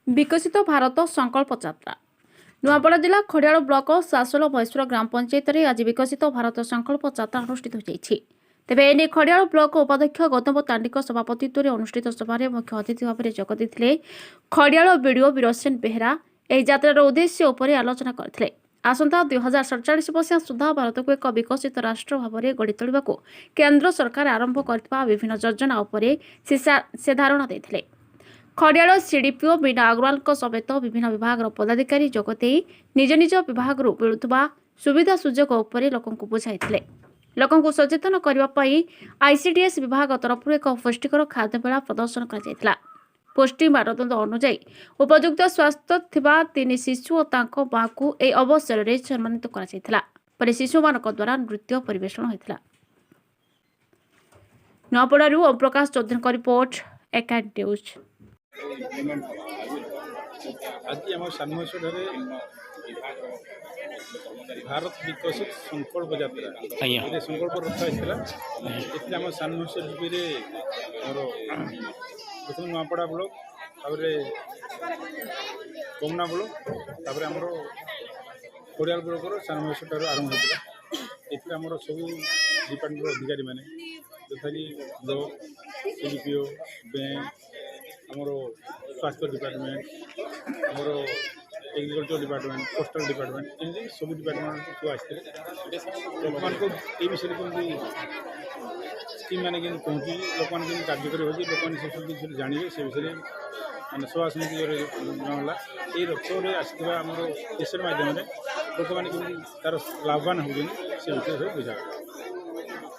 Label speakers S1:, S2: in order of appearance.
S1: विकसित भारत संकल्प यात्रा नुआपड़ा जिला खड़ियाल ब्लॉक सासोल महेश्वर ग्राम पंचायत में आज विकसित भारत संकल्प यात्रा अनुष्ठित होती। तेज एने खड़ियाल ब्लॉक उपाध्यक्ष गौतम तांडी सभापतित्व अनुष्ठित सभार मुख्य अतिथि भाव में जोगदे खड़ियाल बीडीओ बीरसेन बेहेरा यह यात्रार उद्देश्य उपर आलोचना करते। आसंता 2047 मसीहा सुधा भारत को एक विकसित राष्ट्र भाव में गढ़ी तोड़ा केन्द्र सरकार आरंभ कर विभिन्न योजना से धारणा देते। खड़ियाल सीडीपीओ मीना अग्रवाल समेत विभिन्न विभाग पदाधिकारी जोगदे निज निज विभाग मिलुवा सुविधा सुजोग उपर लोकंकु बुझाइथिले। लोकंकु सचेतन करने आईसीडीएस विभाग तरफ एक पुष्टिकर खाद्य मेला प्रदर्शन करा। पुष्टि मानदंड अनुଯାयी उपयुक्त स्वास्थ्य थिबा 3 शिशु और तांको मां को ए अवसर में सम्मानित करा। शिशु मानक द्वारा नृत्य परिवेषण होता। नुआपड़ारू ओम प्रकाश चौधरी का रिपोर्ट एकाड न्यूज।
S2: आज आम सानमहेश्वर भारत विकसित संकल्प यात्रा संकल्प रखा होता। आम सानमहेश्वर जीपी प्रथम नुआपड़ा ब्लॉक कमना ब्लॉक आमर खड़ियाल ब्लॉक सानमहेश्वर आरंभ होता। ये आम सब डिपार्टमेंट अधिकारी मैंने यथा कि ब्लॉक सीडीपीओ बैंक आमर स्वास्थ्य डिपार्टमेंट आमर एग्रीकल्चर डिपार्टमेंट पोस्टल डिपार्टमेंट एमती सब डिपार्टमेंट सब आसते लोक ये विषय कमी स्कीम मैंने कि पहुँची लोक मैंने कार्यकारी होगी लोक मैंने से सब किसी जानवे से विषय मैंने सभा समिति जनाला ये रक्षे आसम देश माध्यम लोक मैंने तार लाभवान होती से विषय सब बुझा।